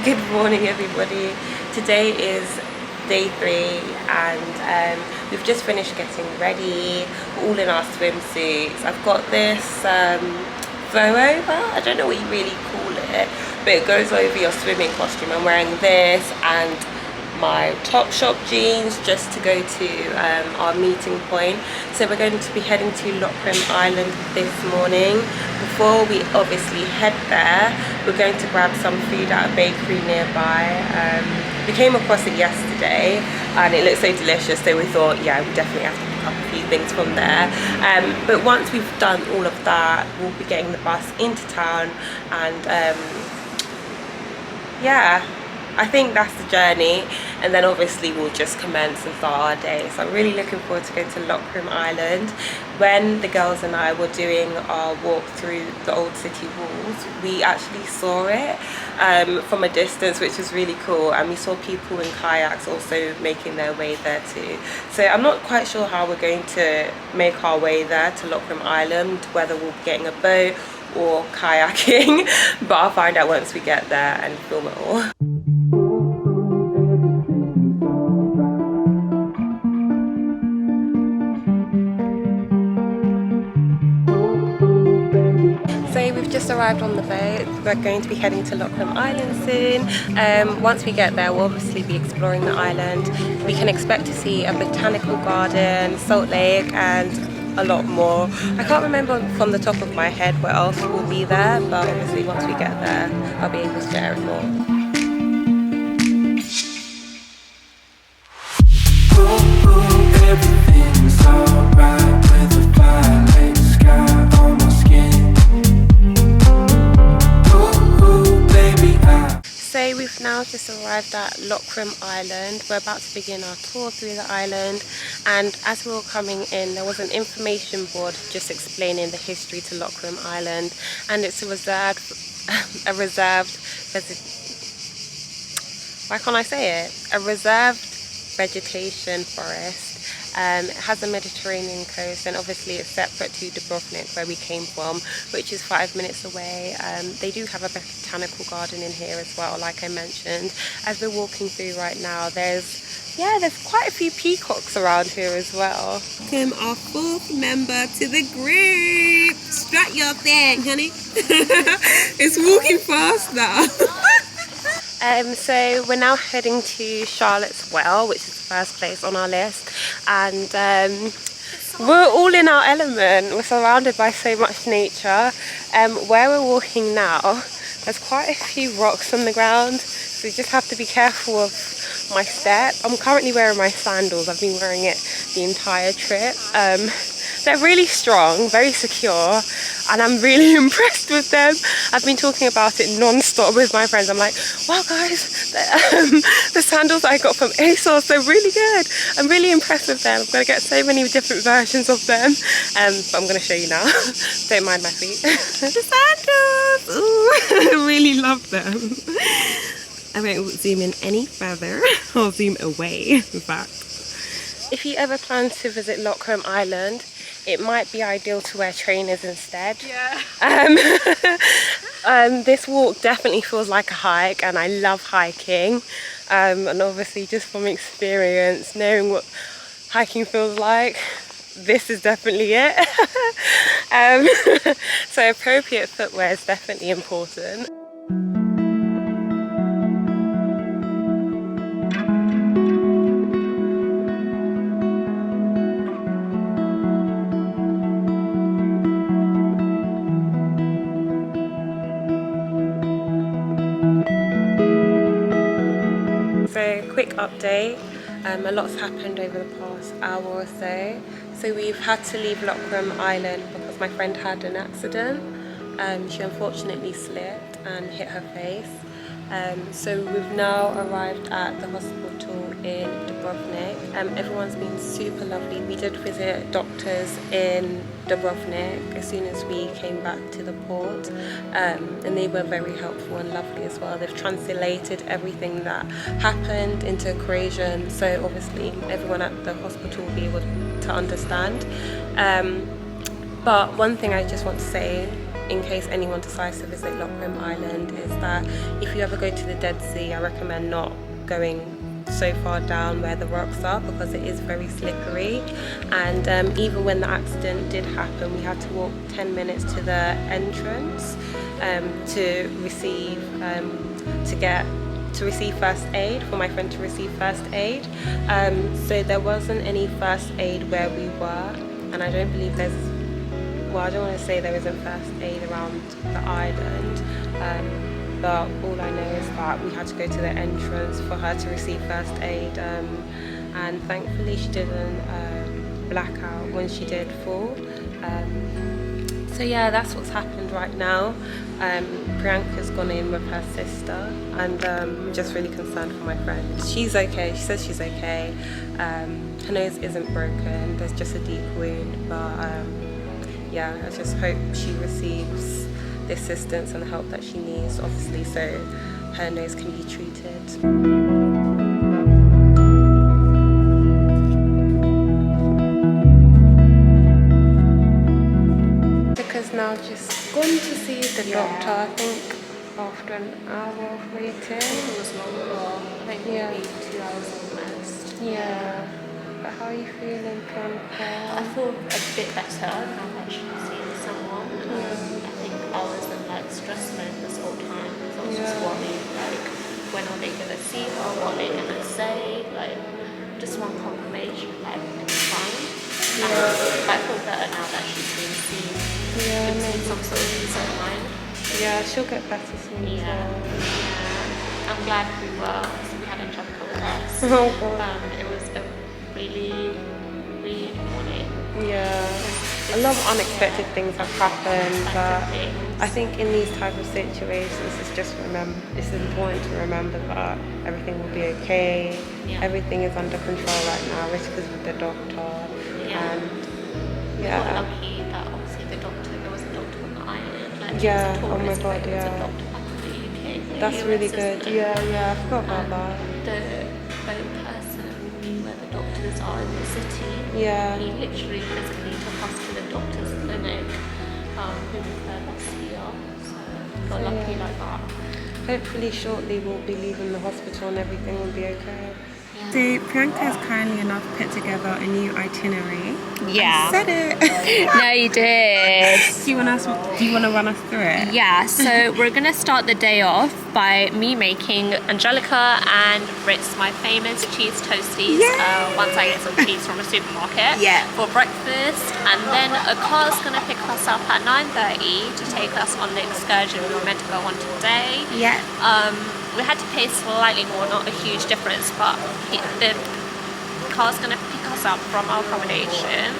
Good morning everybody. Today is day 3 and we've just finished getting ready. We're all in our swimsuits. I've got this throw over, I don't know what you really call it, but it goes over your swimming costume. I'm wearing this and my Topshop jeans just to go to our meeting point. So we're going to be heading to Lokrum Island this morning. Before we obviously head there, we're going to grab some food at a bakery nearby. We came across it yesterday and it looked so delicious, so we thought, yeah, we definitely have to pick up a few things from there. But once we've done all of that, we'll be getting the bus into town and yeah, I think that's the journey, and then obviously we'll just commence and start our day. So I'm really looking forward to going to Lokrum Island. When the girls and I were doing our walk through the old city walls, we actually saw it from a distance, which was really cool, and we saw people in kayaks also making their way there too. So I'm not quite sure how we're going to make our way there to Lokrum Island, whether we'll be getting a boat or kayaking, but I'll find out once we get there and film it all. So we've just arrived on the boat. We're going to be heading to Lokrum Island soon. Once we get there, we'll obviously be exploring the island. We can expect to see a botanical garden, salt lake, and a lot more. I can't remember from the top of my head what else will be there, but obviously once we get there, I'll be able to share it more. Everything's alright with a violet sky on my skin. Ooh, baby, So we've now just arrived at Lokrum Island. We're about to begin our tour through the island, and as we were coming in, there was an information board just explaining the history to Lokrum Island, and it's a reserved vegetation forest. It has a Mediterranean coast, and obviously it's separate to Dubrovnik, where we came from, which is 5 minutes away. They do have a botanical garden in here as well, like I mentioned. As we're walking through right now, there's quite a few peacocks around here as well. Welcome our 4th member to the group. Strut your thing, honey. It's walking fast now. So we're now heading to Charlotte's Well, which is the first place on our list, and we're all in our element. We're surrounded by so much nature. Where we're walking now, there's quite a few rocks on the ground, so you just have to be careful of my step. I'm currently wearing my sandals. I've been wearing it the entire trip. They're really strong, very secure, and I'm really impressed with them. I've been talking about it non-stop with my friends. I'm like, wow guys, the sandals I got from ASOS, they're really good. I'm really impressed with them. I'm going to get so many different versions of them, but I'm going to show you now. Don't mind my feet. The sandals! Ooh, I really love them. I won't zoom in any further. I'll zoom away, in fact. If you ever plan to visit Lokrum Island, it might be ideal to wear trainers instead. Yeah. This walk definitely feels like a hike, and I love hiking. And obviously just from experience, knowing what hiking feels like, this is definitely it. So appropriate footwear is definitely important. So quick update, a lot's happened over the past hour or so. So we've had to leave Lokrum Island because my friend had an accident. She unfortunately slipped and hit her face. So we've now arrived at the hospital in Dubrovnik. Everyone's been super lovely. We did visit doctors in Dubrovnik as soon as we came back to the port, and they were very helpful and lovely as well. They've translated everything that happened into Croatian, so obviously everyone at the hospital will be able to understand. But one thing I just want to say in case anyone decides to visit Lokrum Island, is that if you ever go to the Dead Sea, I recommend not going so far down where the rocks are, because it is very slippery. And even when the accident did happen, we had to walk 10 minutes to the entrance to receive first aid, for my friend to receive first aid. So there wasn't any first aid where we were, and I don't believe there's, well, I don't want to say there isn't first aid around the island, but all I know is that we had to go to the entrance for her to receive first aid, and thankfully she didn't black out when she did fall. So yeah, that's what's happened right now. Priyanka's gone in with her sister, and I'm just really concerned for my friend. She's okay, she says she's okay. Her nose isn't broken, there's just a deep wound, but yeah, I just hope she receives the assistance and the help that she needs, obviously, so her nose can be treated. Now just gone to see the doctor, I think after an hour of waiting. It was longer, I think maybe 2 hours almost. Yeah. But how are you feeling, Priyanka? I feel a bit better now that she's seeing someone. I think I was in like stress mode this whole time, because I was just worried, like, when are they gonna see her, what are they gonna say, like, just one confirmation, like, it's fine. But I feel better now that she's been seen. Yeah, Some sort of peace of mind. Yeah, she'll get better soon. Yeah. I'm glad we had a chapter with us. Oh God. It was a really, really morning. Yeah. A lot of unexpected things have happened, but I think in these type of situations, it's important to remember that everything will be okay. Yeah. Everything is under control right now. Risk is with the doctor. Yeah. And We got lucky that obviously there was a doctor on the island. Like, yeah, it was a oh my tourist, God, but it was yeah. a doctor back in the UK. That's really good. Yeah, I forgot about that. The boat person knew where the doctors are in the city. Yeah. He literally physically took us to the doctor's clinic, who referred us here. So got lucky like that. Hopefully shortly we'll be leaving the hospital and everything will be okay. So Priyanka has kindly enough put together a new itinerary. Yeah. I said it. No, you did. Do you want to run us through it? Yeah, so we're going to start the day off by me making Angelica and Ritz my famous cheese toasties once I get some cheese from a supermarket for breakfast. And then a car's going to pick us up at 9:30 to take us on the excursion we were meant to go on today. Yeah. We had to pay slightly more, not a huge difference, but the car's going to pick us up from our accommodation,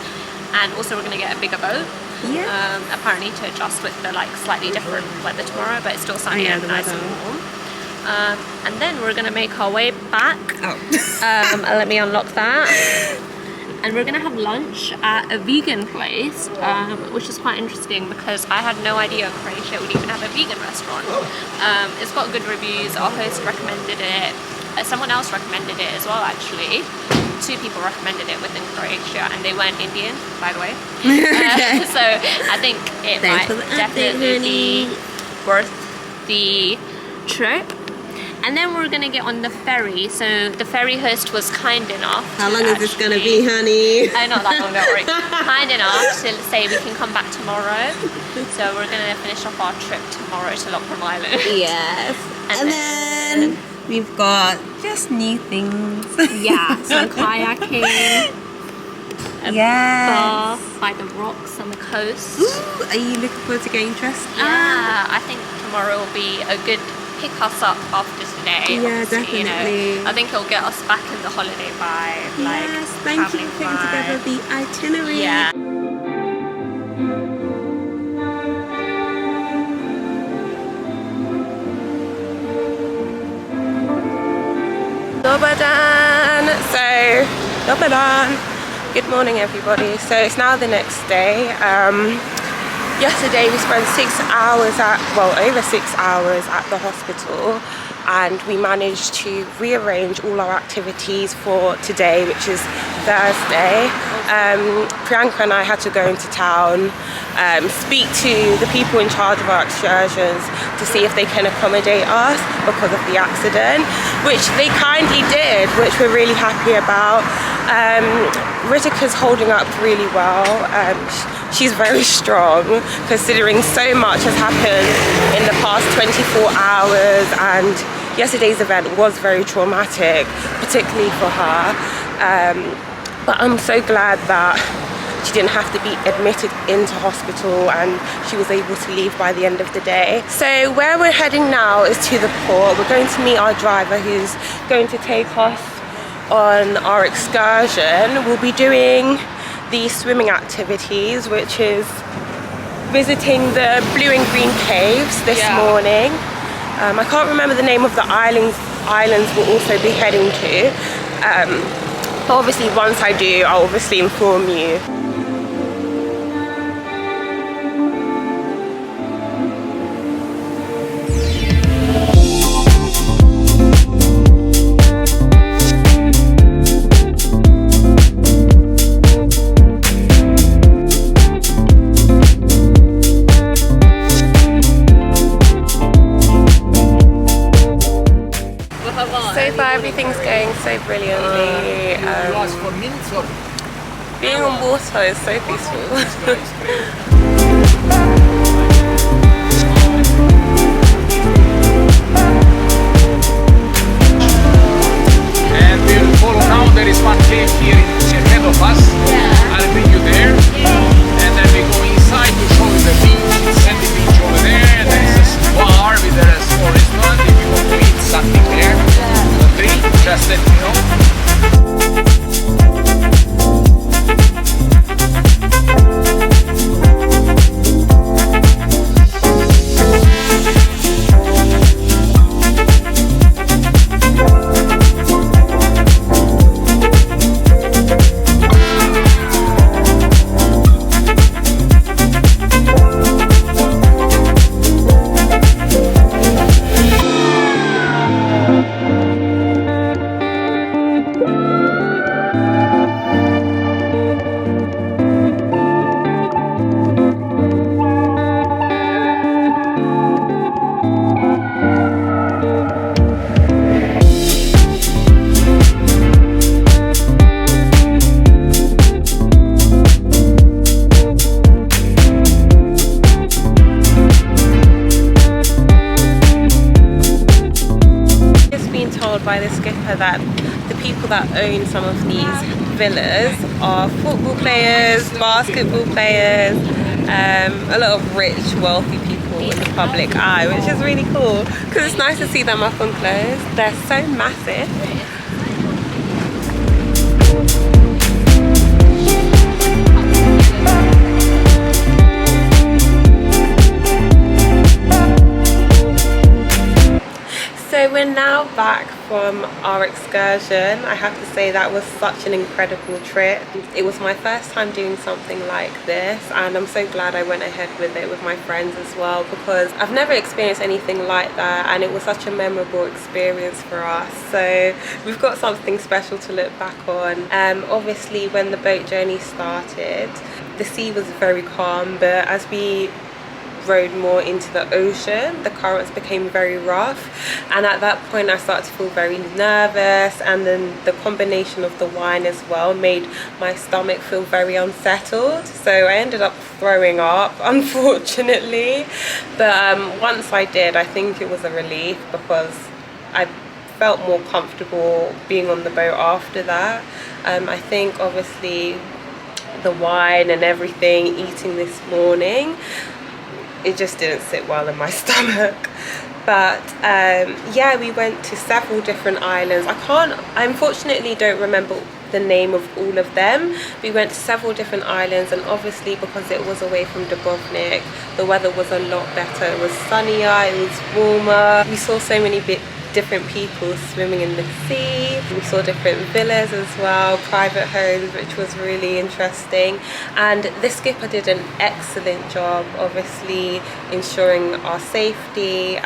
and also we're going to get a bigger boat. Yeah. Apparently to adjust with the like slightly different weather tomorrow, but it's still sunny and nice and warm. And then we're going to make our way back. Let me unlock that. And we're going to have lunch at a vegan place, which is quite interesting because I had no idea Croatia would even have a vegan restaurant. It's got good reviews. Our host recommended it. Someone else recommended it as well, actually. 2 people recommended it within Croatia, and they weren't Indian, by the way. So I think it might definitely be worth the trip. And then we're gonna get on the ferry. So the ferry host was kind enough. How long is this gonna be, honey? Not that long, don't worry. Kind enough to say we can come back tomorrow. So we're gonna finish off our trip tomorrow to Lokrum Island. Yes. And then we've got just new things. Yeah, some kayaking. A bar by the rocks on the coast. Ooh, are you looking forward to getting dressed? Yeah, I think tomorrow will be a good pick us up after today. Yeah, obviously, definitely. You know, I think it'll get us back in the holiday vibe. Yes, thank you for putting together the itinerary. Yeah. Dobadan. Good morning, everybody. So it's now the next day. Yesterday we spent over 6 hours at the hospital, and we managed to rearrange all our activities for today, which is Thursday. Priyanka and I had to go into town speak to the people in charge of our excursions to see if they can accommodate us because of the accident, which they kindly did, which we're really happy about. Ritika's holding up really well. She's very strong considering so much has happened in the past 24 hours, and yesterday's event was very traumatic, particularly for her. But I'm so glad that she didn't have to be admitted into hospital and she was able to leave by the end of the day. So where we're heading now is to the port. We're going to meet our driver who's going to take us on our excursion. We'll be doing the swimming activities, which is visiting the blue and green caves this morning. I can't remember the name of the islands we'll also be heading to. But obviously once I do, I'll obviously inform you. So far everything's going so brilliantly. Being on water is so peaceful. And we will follow now. There is one cave here ahead of us. I'll bring you there. And then we go inside to show you the beach, sandy beach over there. And there is a bar with a small restaurant if you want to eat something there. So drink, just let me know. By the skipper that the people that own some of these villas are football players, basketball players, a lot of rich, wealthy people in the public eye, which is really cool because it's nice to see them up on close. They're so massive. So we're now back from our excursion. I have to say that was such an incredible trip. It was my first time doing something like this, and I'm so glad I went ahead with it with my friends as well, because I've never experienced anything like that, and it was such a memorable experience for us. So we've got something special to look back on. Obviously when the boat journey started, the sea was very calm, but as we rode more into the ocean, the currents became very rough, and at that point I started to feel very nervous, and then the combination of the wine as well made my stomach feel very unsettled, so I ended up throwing up, unfortunately. But once I did, I think it was a relief because I felt more comfortable being on the boat after that. I think obviously the wine and everything, eating this morning, it just didn't sit well in my stomach. But yeah, we went to several different islands. I unfortunately don't remember the name of all of them. We went to several different islands, and obviously because it was away from Dubrovnik, the weather was a lot better. It was sunnier, it was warmer. We saw so many different people swimming in the sea. We saw different villas as well, private homes, which was really interesting. And the skipper did an excellent job, obviously ensuring our safety.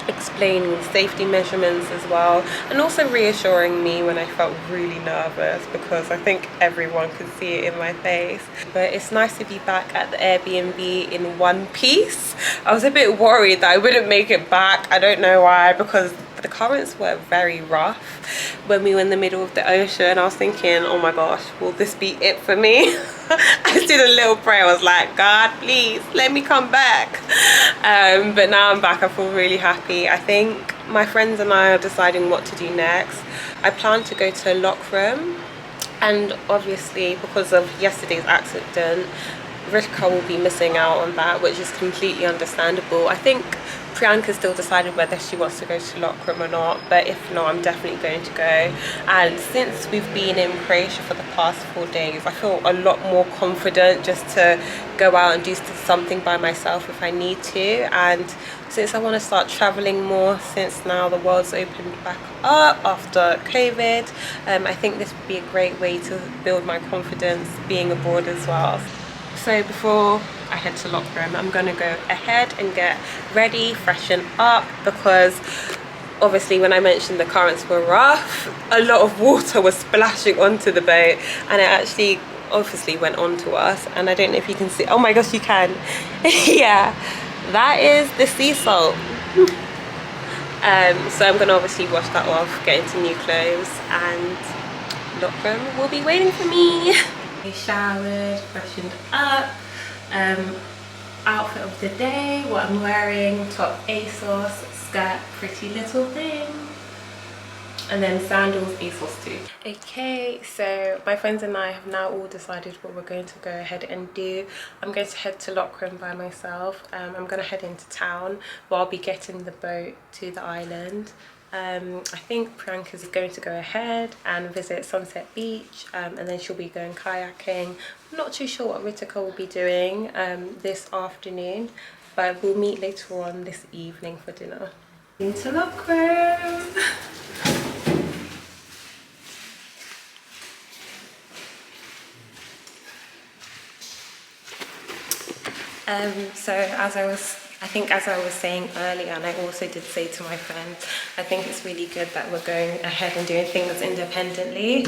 explaining safety measurements as well, and also reassuring me when I felt really nervous, because I think everyone could see it in my face. But it's nice to be back at the Airbnb in one piece. I was a bit worried that I wouldn't make it back. I don't know why, because the currents were very rough when we were in the middle of the ocean. I was thinking, oh my gosh, will this be it for me? I did a little prayer. I was like, God, please let me come back. But now I'm back. I feel really happy. I think my friends and I are deciding what to do next. I plan to go to Lokrum, and obviously because of yesterday's accident, Rika will be missing out on that, which is completely understandable. I think Priyanka still decided whether she wants to go to Lokrum or not, but if not, I'm definitely going to go. And since we've been in Croatia for the past 4 days, I feel a lot more confident just to go out and do something by myself if I need to. And since I want to start traveling more, since now the world's opened back up after COVID, I think this would be a great way to build my confidence being abroad as well. So before I head to Lokrum, I'm going to go ahead and get ready, freshen up, because obviously when I mentioned the currents were rough, a lot of water was splashing onto the boat, and it actually obviously went onto us. And I don't know if you can see, oh my gosh, you can. Yeah, that is the sea salt. So I'm going to obviously wash that off, get into new clothes, and Lokrum will be waiting for me. I showered, freshened up. Outfit of the day, what I'm wearing: top ASOS, skirt Pretty Little Thing, and then sandals ASOS too. Okay, so my friends and I have now all decided what we're going to go ahead and do. I'm going to head to Lokrum by myself. I'm going to head into town, but I'll be getting the boat to the island. I think Priyanka is going to go ahead and visit Sunset Beach, and then she'll be going kayaking. I'm not too sure what Ritika will be doing this afternoon, but we'll meet later on this evening for dinner. Into Lokrum! So as I was saying earlier, and I also did say to my friends, I think it's really good that we're going ahead and doing things independently,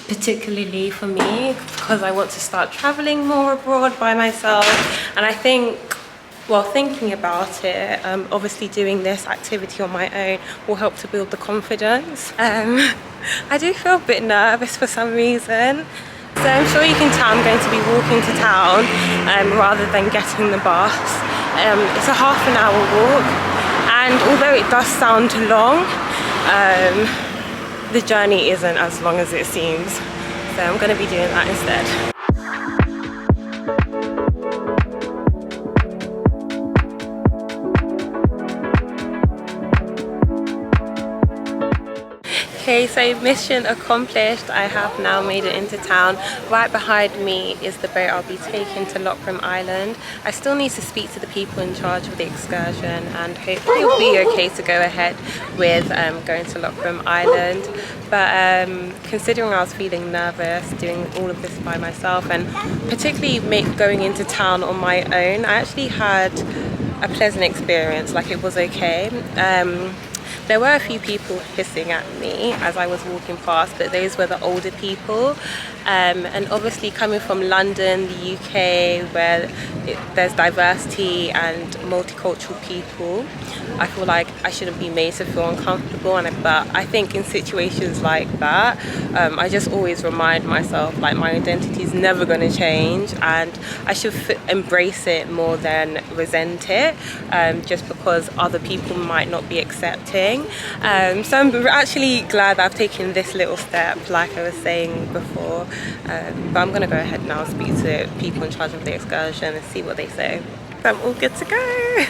particularly for me, because I want to start traveling more abroad by myself. And I think, well, thinking about it, obviously doing this activity on my own will help to build the confidence. I do feel a bit nervous for some reason. So I'm sure you can tell I'm going to be walking to town rather than getting the bus. It's a half an hour walk, and although it does sound long, the journey isn't as long as it seems. So I'm going to be doing that instead. Okay, so mission accomplished. I have now made it into town. Right behind me is the boat I'll be taking to Lokrum Island. I still need to speak to the people in charge of the excursion, and hopefully it'll be okay to go ahead with going to Lokrum Island. But considering I was feeling nervous doing all of this by myself, and particularly going into town on my own, I actually had a pleasant experience. Like, it was okay. There were a few people hissing at me as I was walking past, but those were the older people. And obviously coming from London, the UK, where there's diversity and multicultural people, I feel like I shouldn't be made to feel uncomfortable. But I think in situations like that, I just always remind myself, like, my identity is never going to change, and I should embrace it more than resent it, just because other people might not be accepting. So I'm actually glad that I've taken this little step, like I was saying before. But I'm going to go ahead now and speak to people in charge of the excursion and see what they say. So I'm all good to go.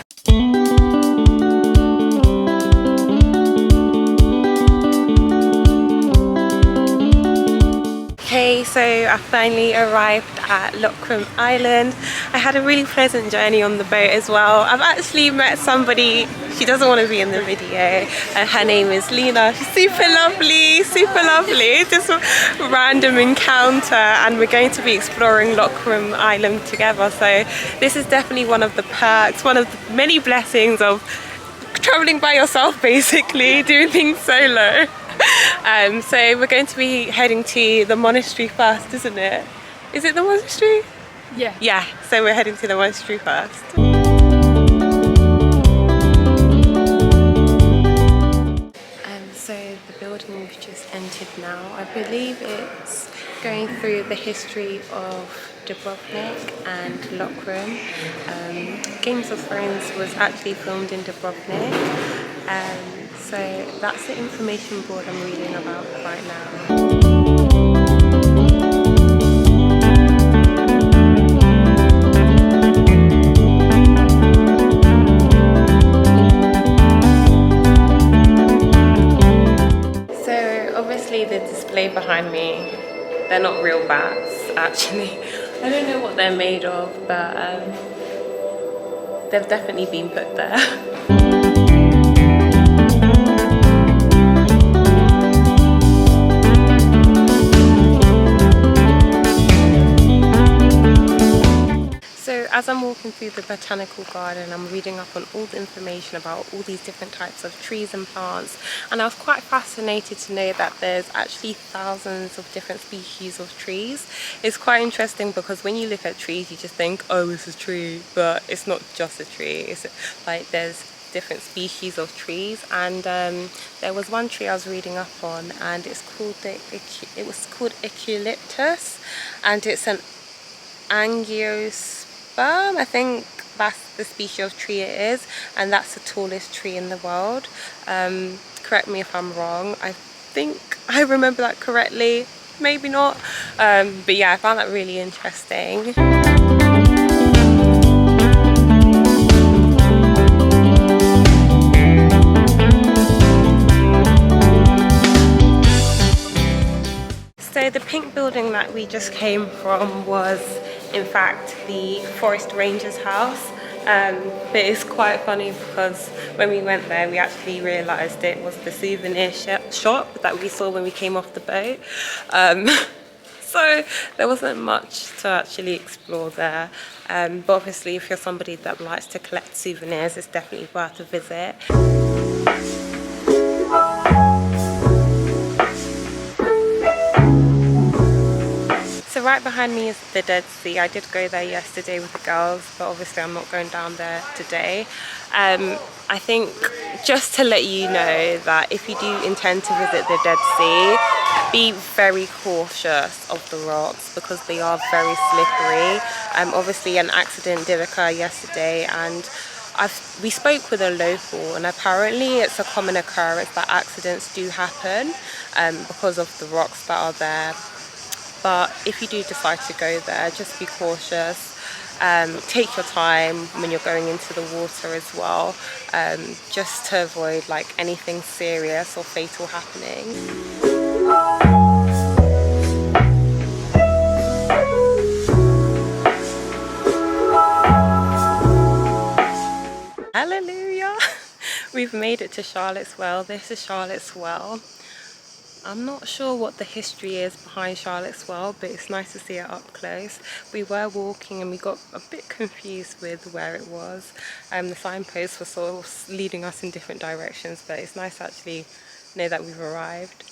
Okay, so I finally arrived at Lokrum Island. I had a really pleasant journey on the boat as well. I've actually met somebody, she doesn't want to be in the video, her name is Lena. She's super lovely, just a random encounter, and we're going to be exploring Lokrum Island together. So this is definitely one of the perks, one of the many blessings of traveling by yourself basically, doing things solo. So we're going to be heading to the monastery first, isn't it? Is it the monastery? Yeah. Yeah, so we're heading to the monastery first. So the building we've just entered now, I believe it's going through the history of Dubrovnik and Lokrum. Games of Thrones was actually filmed in Dubrovnik. So that's the information board I'm reading about right now. The display behind me, they're not real bats actually. I don't know what they're made of, but they've definitely been put there. So as I'm walking through the botanical garden, I'm reading up on all the information about all these different types of trees and plants, and I was quite fascinated to know that there's actually thousands of different species of trees. It's quite interesting because when you look at trees you just think, oh, it's a tree, but it's not just a tree. It's like there's different species of trees, and there was one tree I was reading up on, and it was called eucalyptus, and it's an angiosperm, I think that's the species of tree it is, and that's the tallest tree in the world. Correct me if I'm wrong, I think I remember that correctly, maybe not, but yeah, I found that really interesting. So the pink building that we just came from was in fact the forest ranger's house, but it's quite funny because when we went there we actually realised it was the souvenir shop that we saw when we came off the boat. So there wasn't much to actually explore there, but obviously if you're somebody that likes to collect souvenirs, it's definitely worth a visit. So right behind me is the Dead Sea. I did go there yesterday with the girls, but obviously I'm not going down there today. I think just to let you know that if you do intend to visit the Dead Sea, be very cautious of the rocks because they are very slippery. Obviously an accident did occur yesterday, and we spoke with a local, and apparently it's a common occurrence that accidents do happen because of the rocks that are there. But if you do decide to go there, just be cautious. Take your time when you're going into the water as well, just to avoid like anything serious or fatal happening. Hallelujah! We've made it to Charlotte's Well. This is Charlotte's Well. I'm not sure what the history is behind Charlotte's Well, but it's nice to see it up close. We were walking and we got a bit confused with where it was. The signposts were sort of leading us in different directions, but it's nice to actually know that we've arrived.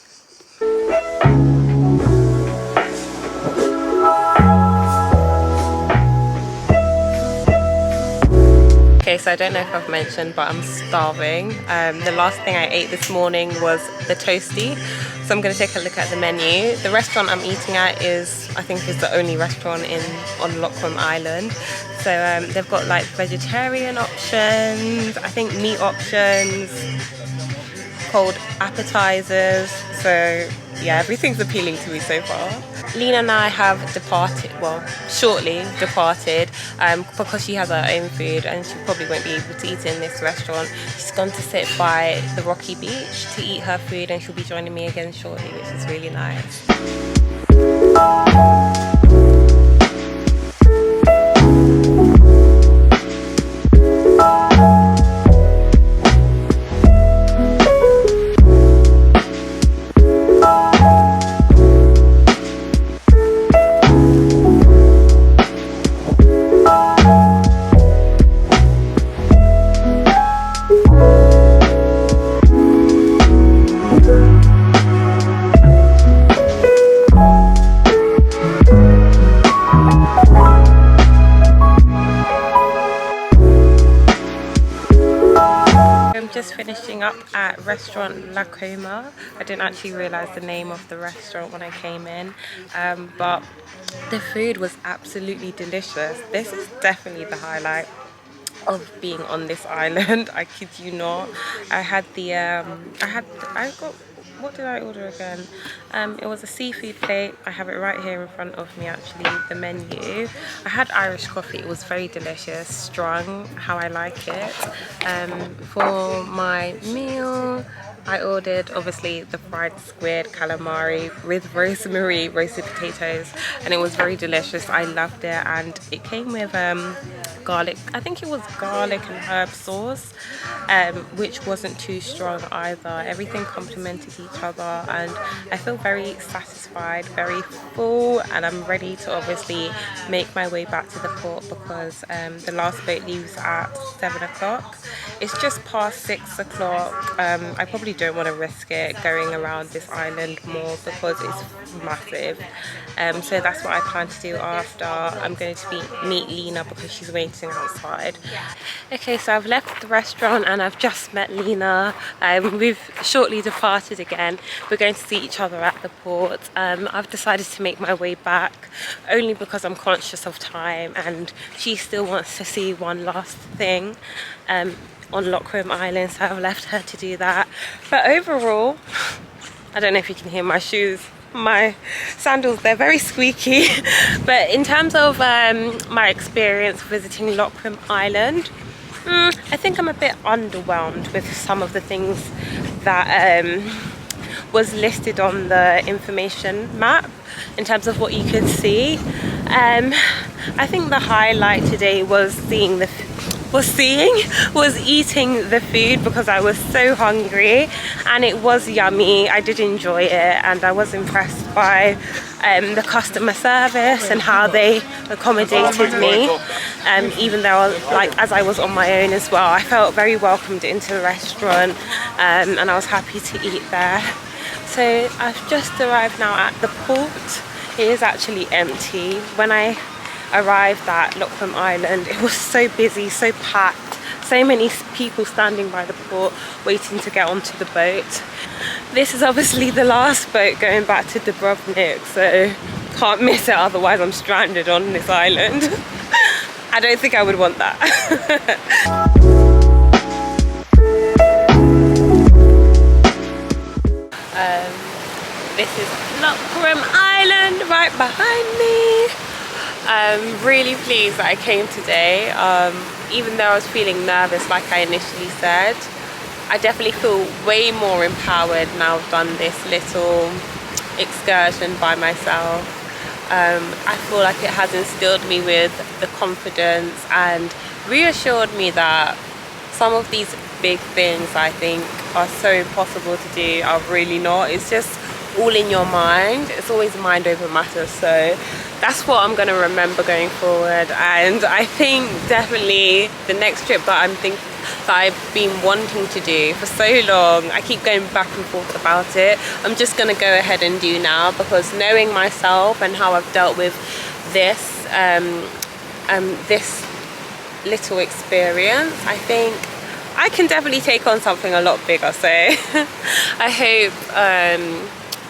Okay, so I don't know if I've mentioned, but I'm starving. The last thing I ate this morning was the toasty, so I'm going to take a look at the menu. The restaurant I'm eating at I think is the only restaurant on Lokrum Island. So they've got like vegetarian options, I think meat options, cold appetizers. So yeah, everything's appealing to me so far. Lena and I have shortly departed because she has her own food and she probably won't be able to eat in this restaurant. She's gone to sit by the rocky beach to eat her food, and she'll be joining me again shortly, which is really nice. finishing up at restaurant LOCKRUM. I didn't actually realise the name of the restaurant when I came in, but the food was absolutely delicious. This is definitely the highlight of being on this island. I kid you not. I had the what did I order again? It was a seafood plate. I have it right here in front of me actually, the menu. I had Irish coffee. It was very delicious, strong, how I like it. For my meal, I ordered obviously the fried squid calamari with rosemary roasted potatoes, and it was very delicious. I loved it, and it came with garlic, I think it was garlic and herb sauce, which wasn't too strong either. Everything complemented each other, and I feel very satisfied, very full, and I'm ready to obviously make my way back to the port because the last boat leaves at 7 o'clock. It's just past 6 o'clock. I probably don't want to risk it going around this island more because it's massive. So that's what I plan to do after. I'm going to meet Lena because she's waiting outside. Okay, so I've left the restaurant and I've just met Lena. We've shortly departed again. We're going to see each other at the port. I've decided to make my way back only because I'm conscious of time, and she still wants to see one last thing on Lokrum Island, so I've left her to do that. But overall, I don't know if you can hear my shoes, my sandals, they're very squeaky. But in terms of my experience visiting Lokrum Island, I think I'm a bit underwhelmed with some of the things that was listed on the information map in terms of what you could see. I think the highlight today was eating the food because I was so hungry, and it was yummy. I did enjoy it, and I was impressed by the customer service and how they accommodated me, even though as I was on my own as well. I felt very welcomed into the restaurant, and I was happy to eat there. So I've just arrived now at the port. It is actually empty. When I arrived at Lokrum Island, it was so busy, so packed, so many people standing by the port waiting to get onto the boat. This is obviously the last boat going back to Dubrovnik, so can't miss it, otherwise I'm stranded on this island. I don't think I would want that. This is Lokrum Island right behind me. I'm really pleased that I came today, even though I was feeling nervous like I initially said. I definitely feel way more empowered now I've done this little excursion by myself. I feel like it has instilled me with the confidence and reassured me that some of these big things I think are so impossible to do are really not. It's just all in your mind. It's always mind over matter, so that's what I'm going to remember going forward. And I think definitely the next trip that I've been wanting to do for so long, I keep going back and forth about it, I'm just going to go ahead and do now, because knowing myself and how I've dealt with this this little experience, I think I can definitely take on something a lot bigger. So I hope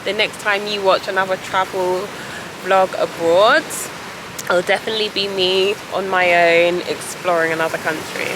the next time you watch another travel vlog abroad, it'll definitely be me on my own exploring another country.